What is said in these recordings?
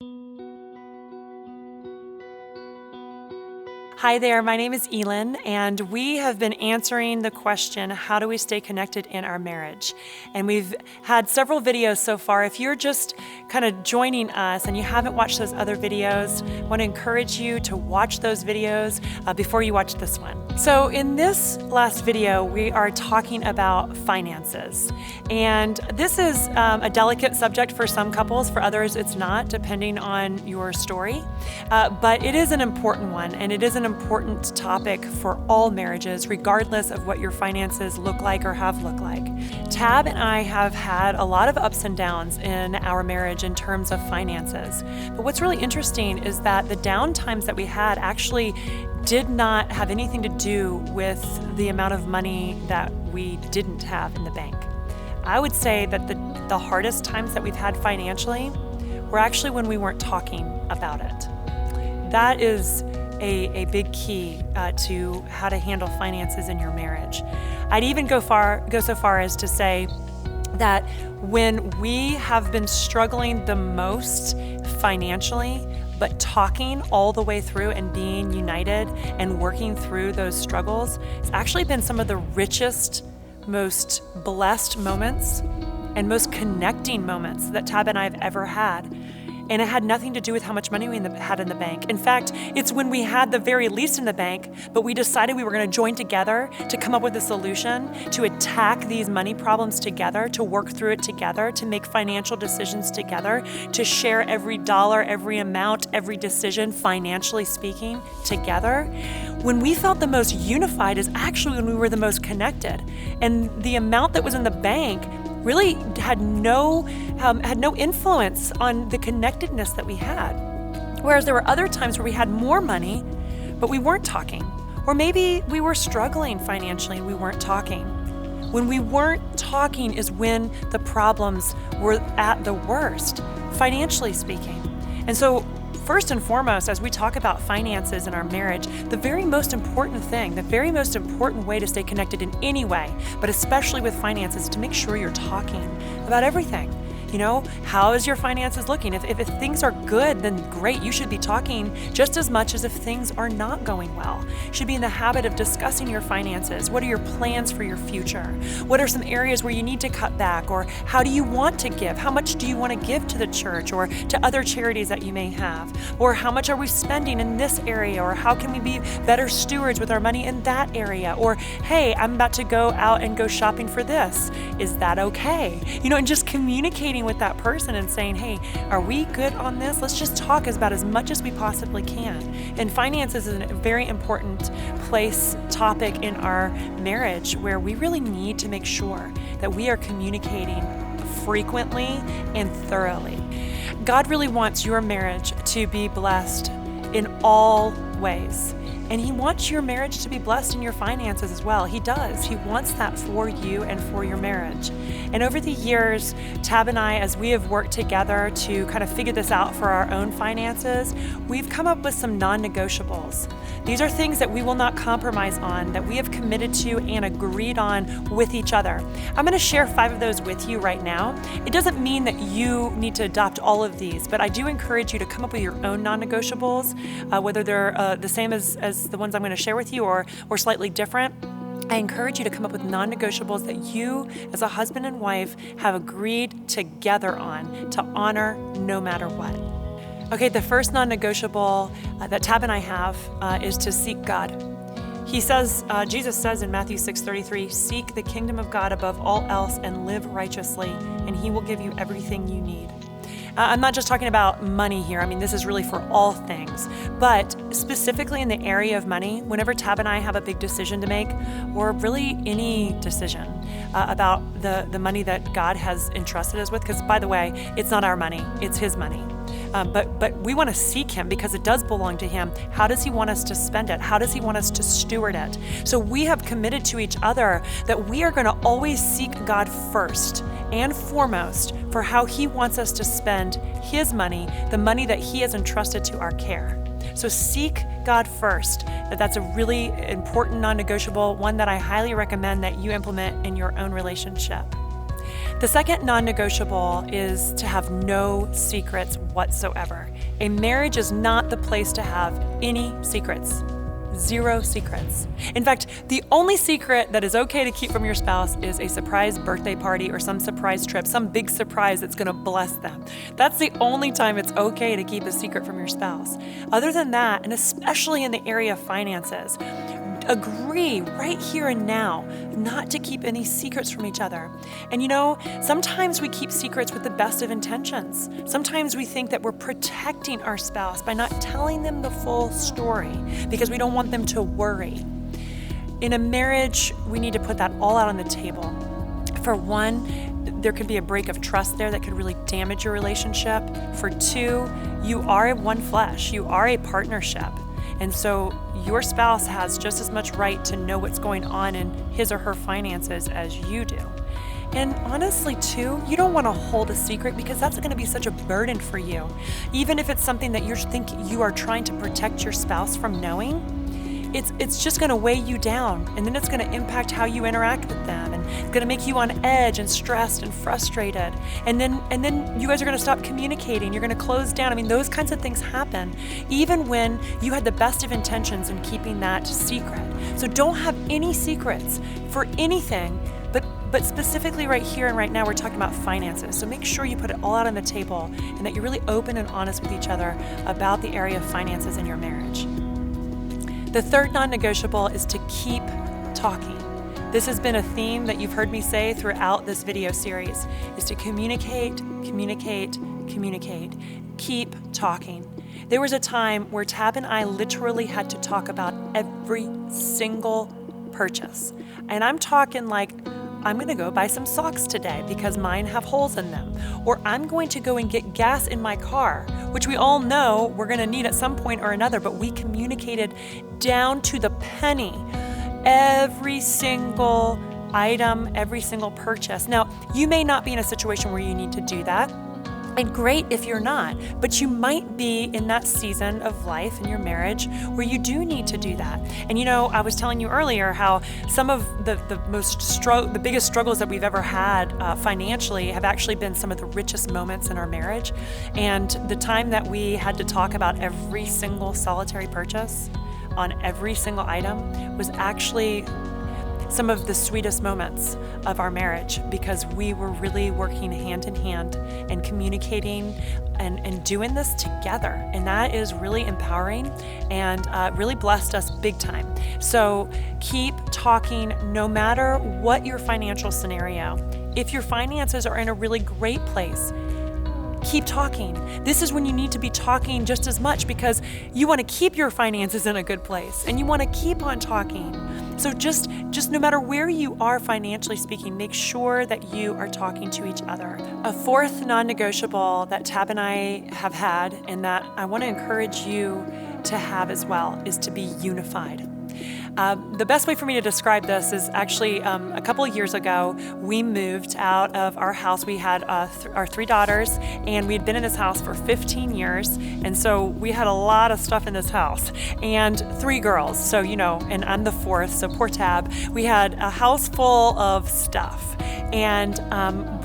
Hi there, my name is Elin, and we have been answering the question, how do we stay connected in our marriage? And we've had several videos so far. If you're just kind of joining us and you haven't watched those other videos, I want to encourage you to watch those videos before you watch this one. So in this last video, we are talking about finances. And this is a delicate subject for some couples, for others it's not, depending on your story. But it is an important one, and it is an important topic for all marriages, regardless of what your finances look like or have looked like. Tab and I have had a lot of ups and downs in our marriage in terms of finances. But what's really interesting is that the down times that we had actually did not have anything to do with the amount of money that we didn't have in the bank. I would say that the hardest times that we've had financially were actually when we weren't talking about it. That is a big key to how to handle finances in your marriage. I'd even go so far as to say that when we have been struggling the most financially, but talking all the way through and being united and working through those struggles, it's actually been some of the richest, most blessed moments and most connecting moments that Tab and I have ever had. And it had nothing to do with how much money we had in the bank. In fact, it's when we had the very least in the bank, but we decided we were going to join together to come up with a solution, to attack these money problems together, to work through it together, to make financial decisions together, to share every dollar, every amount, every decision, financially speaking, together. When we felt the most unified is actually when we were the most connected. And the amount that was in the bank really had no influence on the connectedness that we had. Whereas there were other times where we had more money, but we weren't talking. Or maybe we were struggling financially and we weren't talking. When we weren't talking is when the problems were at the worst, financially speaking. And so first and foremost, as we talk about finances in our marriage, the very most important thing, the very most important way to stay connected in any way, but especially with finances, is to make sure you're talking about everything. You know, how is your finances looking? If things are good, then great. You should be talking just as much as if things are not going well. You should be in the habit of discussing your finances. What are your plans for your future? What are some areas where you need to cut back? Or how do you want to give? How much do you want to give to the church or to other charities that you may have? Or how much are we spending in this area? Or how can we be better stewards with our money in that area? Or, hey, I'm about to go out and go shopping for this. Is that okay? You know, and just communicating with that person and saying, hey, are we good on this? Let's just talk about as much as we possibly can. And finances is a very important topic in our marriage where we really need to make sure that we are communicating frequently and thoroughly. God really wants your marriage to be blessed in all ways. And He wants your marriage to be blessed in your finances as well. He does. He wants that for you and for your marriage. And over the years, Tab and I, as we have worked together to kind of figure this out for our own finances, we've come up with some non-negotiables. These are things that we will not compromise on, that we have committed to and agreed on with each other. I'm going to share 5 of those with you right now. It doesn't mean that you need to adopt all of these, but I do encourage you to come up with your own non-negotiables, whether they're the same as the ones I'm going to share with you or slightly different. I encourage you to come up with non-negotiables that you, as a husband and wife, have agreed together on to honor no matter what. Okay, the first non-negotiable that Tab and I have is to seek God. He says, Jesus says in Matthew 6:33, seek the kingdom of God above all else and live righteously, and He will give you everything you need. I'm not just talking about money here. I mean, this is really for all things. But specifically in the area of money, whenever Tab and I have a big decision to make, or really any decision about the money that God has entrusted us with, because by the way, it's not our money, it's His money. But we want to seek Him because it does belong to Him. How does He want us to spend it? How does He want us to steward it? So we have committed to each other that we are going to always seek God first and foremost for how He wants us to spend His money, the money that He has entrusted to our care. So seek God first. That's a really important non-negotiable, one that I highly recommend that you implement in your own relationship. The second non-negotiable is to have no secrets whatsoever. A marriage is not the place to have any secrets. 0 secrets. In fact, the only secret that is okay to keep from your spouse is a surprise birthday party or some surprise trip, some big surprise that's going to bless them. That's the only time it's okay to keep a secret from your spouse. Other than that, and especially in the area of finances, agree right here and now not to keep any secrets from each other. And sometimes we keep secrets with the best of intentions. Sometimes we think that we're protecting our spouse by not telling them the full story because we don't want them to worry. In a marriage, we need to put that all out on the table. For one, there could be a break of trust there that could really damage your relationship. For two, you are one flesh. You are a partnership. And so your spouse has just as much right to know what's going on in his or her finances as you do. And honestly, too, you don't want to hold a secret because that's going to be such a burden for you. Even if it's something that you think you are trying to protect your spouse from knowing, it's just going to weigh you down, and then it's going to impact how you interact with them, and it's going to make you on edge and stressed and frustrated. And then you guys are going to stop communicating. You're going to close down. I mean, those kinds of things happen even when you had the best of intentions in keeping that secret. So don't have any secrets for anything, but specifically right here and right now, we're talking about finances. So make sure you put it all out on the table and that you're really open and honest with each other about the area of finances in your marriage. The third non-negotiable is to keep talking. This has been a theme that you've heard me say throughout this video series, is to communicate, communicate, communicate. Keep talking. There was a time where Tab and I literally had to talk about every single purchase. And I'm talking like, I'm going to go buy some socks today because mine have holes in them. Or I'm going to go and get gas in my car, which we all know we're going to need at some point or another, but we communicated down to the penny every single item, every single purchase. Now, you may not be in a situation where you need to do that. And great if you're not, but you might be in that season of life in your marriage where you do need to do that. And I was telling you earlier how some of the biggest struggles that we've ever had financially have actually been some of the richest moments in our marriage. And the time that we had to talk about every single solitary purchase on every single item was actually some of the sweetest moments of our marriage because we were really working hand in hand and communicating and doing this together. And that is really empowering and really blessed us big time. So keep talking no matter what your financial scenario. If your finances are in a really great place, keep talking. This is when you need to be talking just as much because you want to keep your finances in a good place and you want to keep on talking. So just no matter where you are financially speaking, make sure that you are talking to each other. A fourth non-negotiable that Tab and I have had and that I want to encourage you to have as well is to be unified. The best way for me to describe this is actually a couple of years ago, we moved out of our house. We had our 3 daughters, and we had been in this house for 15 years. And so we had a lot of stuff in this house, and 3 girls. So, and I'm the 4th, so poor Tab. We had a house full of stuff, and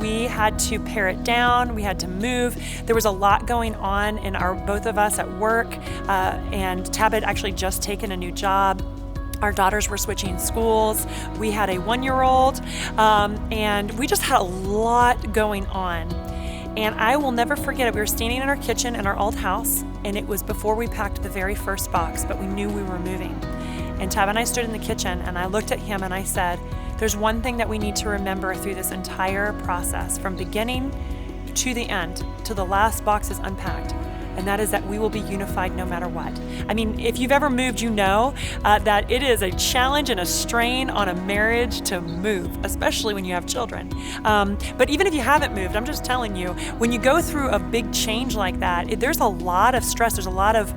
we had to pare it down. We had to move. There was a lot going on in both of us at work, and Tab had actually just taken a new job. Our daughters were switching schools. We had a 1-year-old, and we just had a lot going on. And I will never forget it. We were standing in our kitchen in our old house, and it was before we packed the very first box, but we knew we were moving. And Tab and I stood in the kitchen, and I looked at him and I said, there's one thing that we need to remember through this entire process, from beginning to the end, till the last box is unpacked. And that is that we will be unified no matter what. I mean, if you've ever moved, you know that it is a challenge and a strain on a marriage to move, especially when you have children. But even if you haven't moved, I'm just telling you, when you go through a big change like that, there's a lot of stress, there's a lot of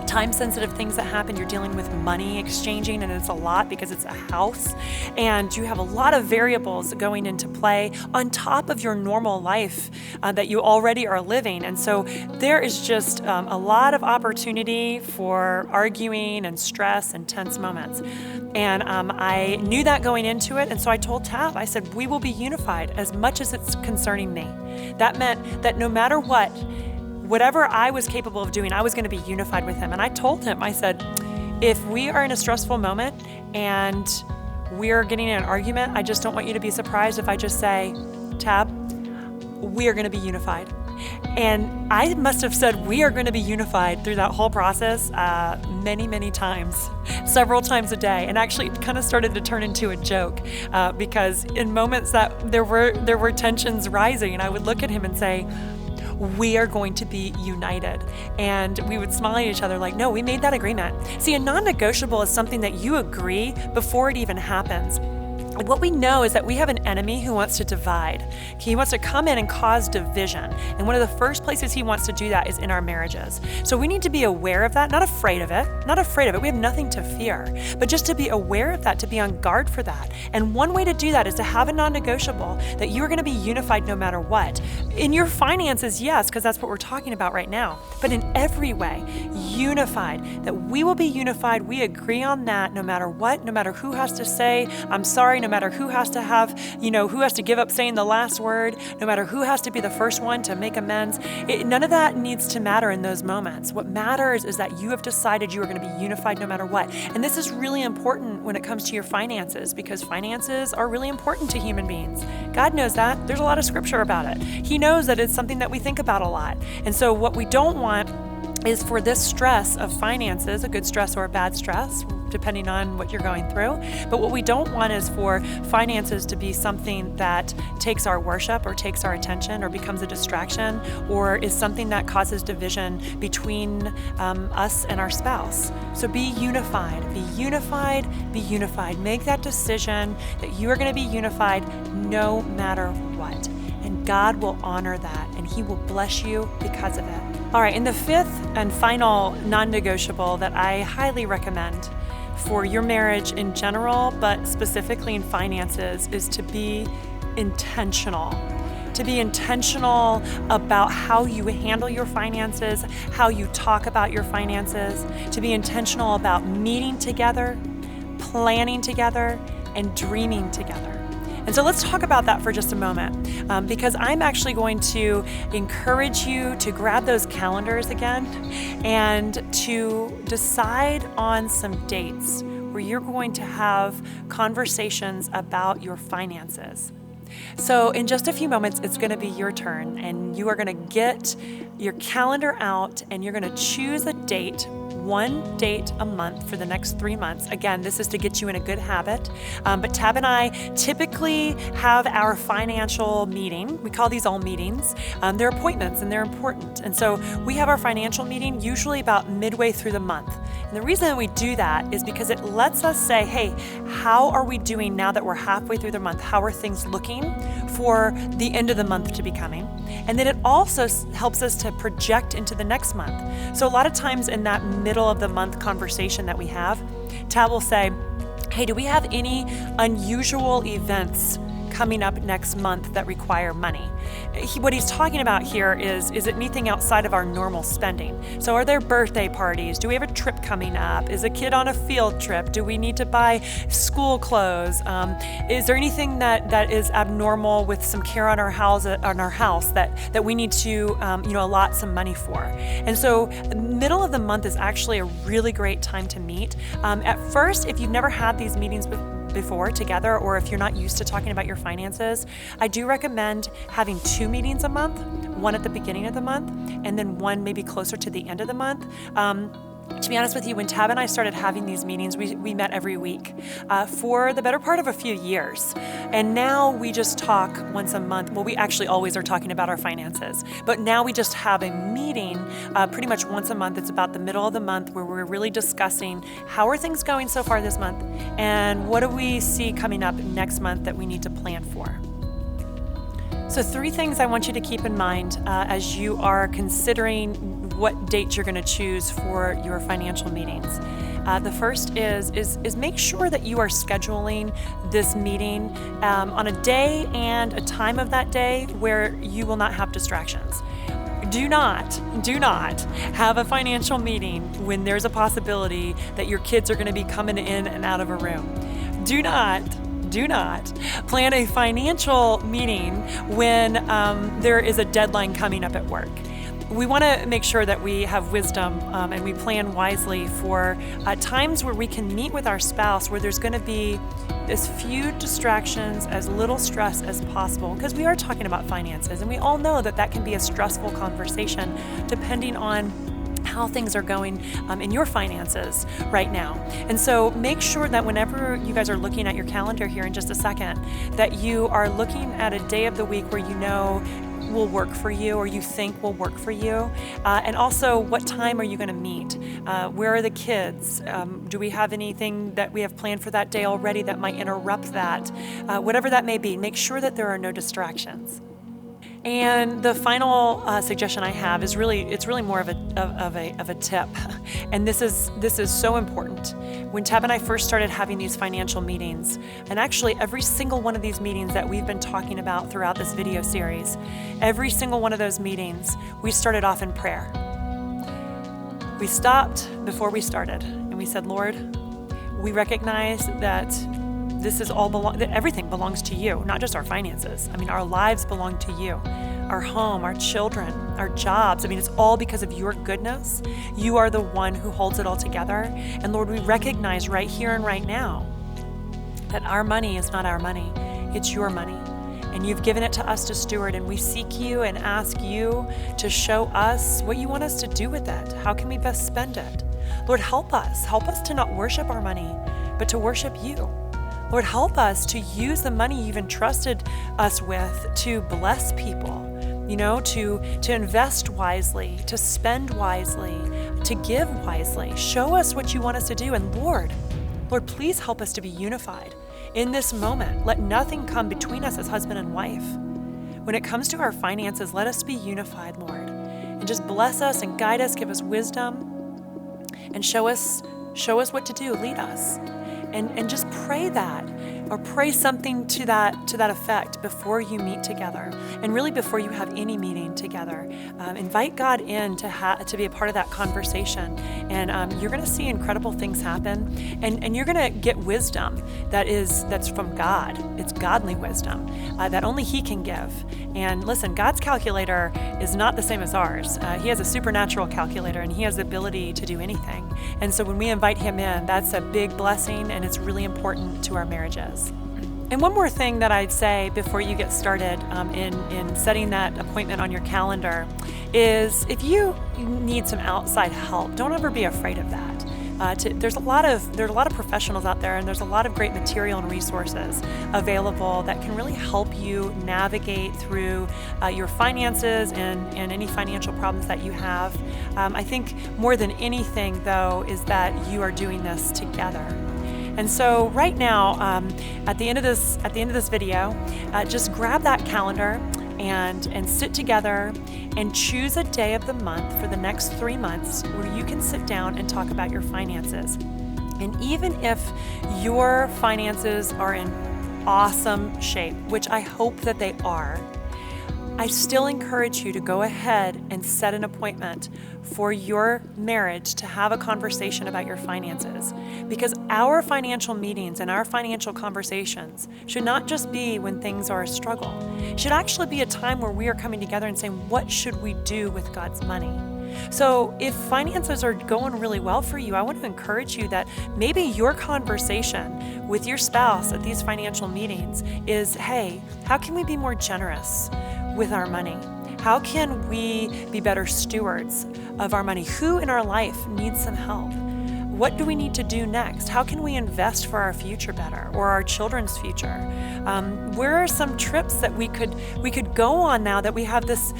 time-sensitive things that happen. You're dealing with money exchanging, and it's a lot because it's a house, and you have a lot of variables going into play on top of your normal life that you already are living. And so there is just a lot of opportunity for arguing and stress and tense moments. And I knew that going into it, and so I told Tab, I said, we will be unified as much as it's concerning me. That meant that no matter what, whatever I was capable of doing, I was going to be unified with him. And I told him, I said, if we are in a stressful moment and we're getting in an argument, I just don't want you to be surprised if I just say, Tab, we are going to be unified. And I must have said, we are going to be unified through that whole process many, many times, several times a day. And actually it kind of started to turn into a joke because in moments that there were tensions rising, and I would look at him and say, we are going to be united. And we would smile at each other like, no, we made that agreement. See, a non-negotiable is something that you agree before it even happens. What we know is that we have an enemy who wants to divide. He wants to come in and cause division. And one of the first places he wants to do that is in our marriages. So we need to be aware of that, not afraid of it. We have nothing to fear, but just to be aware of that, to be on guard for that. And one way to do that is to have a non-negotiable that you are going to be unified no matter what. In your finances, yes, because that's what we're talking about right now. But in every way, unified, that we will be unified. We agree on that no matter what, no matter who has to say, I'm sorry, no matter who has to have, who has to give up saying the last word, no matter who has to be the first one to make amends. None of that needs to matter in those moments. What matters is that you have decided you are going to be unified no matter what. And this is really important when it comes to your finances, because finances are really important to human beings. God knows that. There's a lot of scripture about it. He knows that it's something that we think about a lot. And so what we don't want is for this stress of finances, a good stress or a bad stress, depending on what you're going through. But what we don't want is for finances to be something that takes our worship or takes our attention or becomes a distraction or is something that causes division between us and our spouse. So be unified, be unified, be unified. Make that decision that you are going to be unified no matter what. And God will honor that, and He will bless you because of it. All right, and the fifth and final non-negotiable that I highly recommend for your marriage in general, but specifically in finances, is to be intentional. To be intentional about how you handle your finances, how you talk about your finances, to be intentional about meeting together, planning together, and dreaming together. And so let's talk about that for just a moment, because I'm actually going to encourage you to grab those calendars again and to decide on some dates where you're going to have conversations about your finances. So in just a few moments, it's going to be your turn, and you are going to get your calendar out and you're going to choose a date, one date a month for the next 3 months. Again, this is to get you in a good habit. But Tab and I typically have our financial meeting. We call these all meetings. They're appointments and they're important. And so we have our financial meeting usually about midway through the month. And the reason that we do that is because it lets us say, hey, how are we doing now that we're halfway through the month? How are things looking for the end of the month to be coming? And then it also helps us to project into the next month. So a lot of times in that middle of the month conversation that we have, Tab will say, hey, do we have any unusual events coming up next month that require money? What he's talking about here is it anything outside of our normal spending? So are there birthday parties? Do we have a trip coming up? Is a kid on a field trip? Do we need to buy school clothes? Is there anything that is abnormal with some care on our house that we need to allot some money for? And so middle of the month is actually a really great time to meet. At first, if you've never had these meetings before together, or if you're not used to talking about your finances, I do recommend having 2 meetings a month, one at the beginning of the month, and then one maybe closer to the end of the month. To be honest with you, when Tab and I started having these meetings, we met every week for the better part of a few years. And now we just talk once a month. Well, we actually always are talking about our finances, but now we just have a meeting pretty much once a month. It's about the middle of the month where we're really discussing how are things going so far this month and what do we see coming up next month that we need to plan for. So 3 things I want you to keep in mind as you are considering what dates you're going to choose for your financial meetings. The first is make sure that you are scheduling this meeting on a day and a time of that day where you will not have distractions. Do not have a financial meeting when there's a possibility that your kids are going to be coming in and out of a room. Do not plan a financial meeting when there is a deadline coming up at work. We want to make sure that we have wisdom and we plan wisely for times where we can meet with our spouse where there's going to be as few distractions, as little stress as possible, because we are talking about finances, and we all know that that can be a stressful conversation depending on how things are going in your finances right now. And so make sure that whenever you guys are looking at your calendar here in just a second, that you are looking at a day of the week where you know will work for you or you think will work for you. And also, what time are you going to meet? Where are the kids? Do we have anything that we have planned for that day already that might interrupt that? Whatever that may be, make sure that there are no distractions. And the final suggestion I have is it's really more of a tip, and this is so important. When Tab and I first started having these financial meetings, and actually every single one of these meetings that we've been talking about throughout this video series, every single one of those meetings, we started off in prayer. We stopped before we started, and we said, Lord, we recognize that that everything belongs to you, not just our finances. I mean, our lives belong to you, our home, our children, our jobs. I mean, it's all because of your goodness. You are the one who holds it all together. And Lord, we recognize right here and right now that our money is not our money. It's your money. And you've given it to us to steward, and we seek you and ask you to show us what you want us to do with it. How can we best spend it? Lord, help us to not worship our money, but to worship you. Lord, help us to use the money you've entrusted us with to bless people, to invest wisely, to spend wisely, to give wisely. Show us what you want us to do. And Lord, please help us to be unified in this moment. Let nothing come between us as husband and wife. When it comes to our finances, let us be unified, Lord, and just bless us and guide us, give us wisdom, and show us what to do, lead us. And just pray that, or pray something to that effect before you meet together, and really before you have any meeting together. Invite God in to be a part of that conversation, and you're going to see incredible things happen, and you're going to get wisdom that's from God. It's godly wisdom that only He can give. And listen, God's calculator is not the same as ours. He has a supernatural calculator, and He has the ability to do anything. And so when we invite Him in, that's a big blessing, and it's really important to our marriages. And one more thing that I'd say before you get started in setting that appointment on your calendar is, if you need some outside help, don't ever be afraid of that. There's a lot of professionals out there, and there's a lot of great material and resources available that can really help you navigate through your finances and any financial problems that you have. I think more than anything, though, is that you are doing this together. And so right now, at the end of this video, just grab that calendar and sit together and choose a day of the month for the next 3 months where you can sit down and talk about your finances. And even if your finances are in awesome shape, which I hope that they are, I still encourage you to go ahead and set an appointment for your marriage to have a conversation about your finances. Because our financial meetings and our financial conversations should not just be when things are a struggle. It should actually be a time where we are coming together and saying, what should we do with God's money? So if finances are going really well for you, I want to encourage you that maybe your conversation with your spouse at these financial meetings is, hey, how can we be more generous with our money? How can we be better stewards of our money? Who in our life needs some help? What do we need to do next? How can we invest for our future better, or our children's future? Where are some trips that we could go on now that we have this,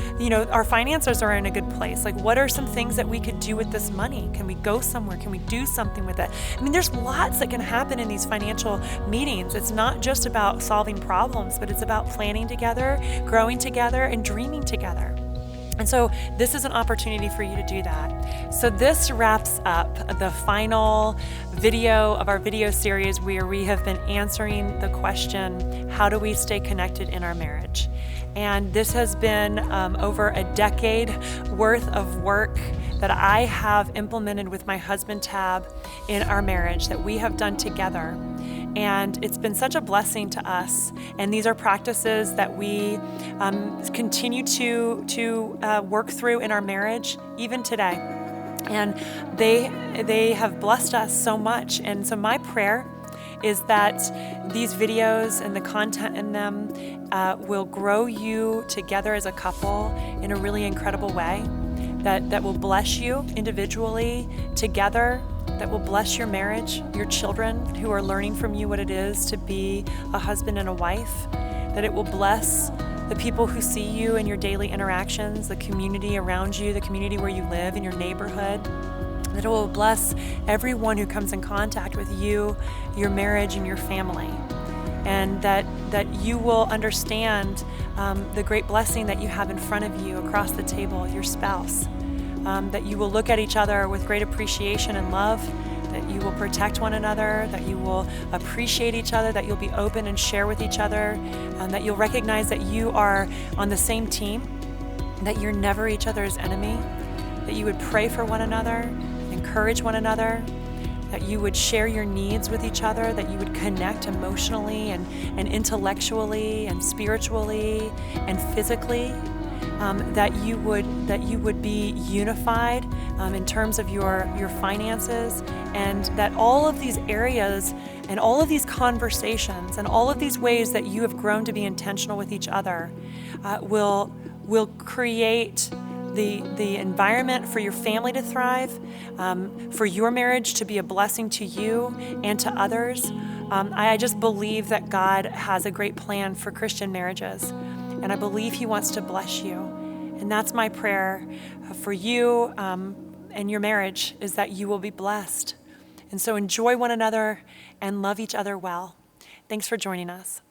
our finances are in a good place? Like, what are some things that we could do with this money? Can we go somewhere? Can we do something with it? I mean, there's lots that can happen in these financial meetings. It's not just about solving problems, but it's about planning together, growing together, and dreaming together. And so this is an opportunity for you to do that. So this wraps up the final video of our video series where we have been answering the question, how do we stay connected in our marriage? And this has been over a decade worth of work that I have implemented with my husband Tab in our marriage that we have done together. And it's been such a blessing to us. And these are practices that we continue to work through in our marriage, even today. And they have blessed us so much. And so my prayer is that these videos and the content in them will grow you together as a couple in a really incredible way, that will bless you individually, together, that will bless your marriage, your children who are learning from you what it is to be a husband and a wife, that it will bless the people who see you in your daily interactions, the community around you, the community where you live, in your neighborhood, that it will bless everyone who comes in contact with you, your marriage, and your family. And that you will understand the great blessing that you have in front of you across the table, your spouse. That you will look at each other with great appreciation and love, that you will protect one another, that you will appreciate each other, that you'll be open and share with each other, that you'll recognize that you are on the same team, that you're never each other's enemy, that you would pray for one another, encourage one another, that you would share your needs with each other, that you would connect emotionally and intellectually and spiritually and physically. That you would be unified in terms of your finances, and that all of these areas and all of these conversations and all of these ways that you have grown to be intentional with each other will create the environment for your family to thrive, for your marriage to be a blessing to you and to others. I just believe that God has a great plan for Christian marriages, and I believe He wants to bless you. And that's my prayer for you and your marriage, is that you will be blessed. And so enjoy one another and love each other well. Thanks for joining us.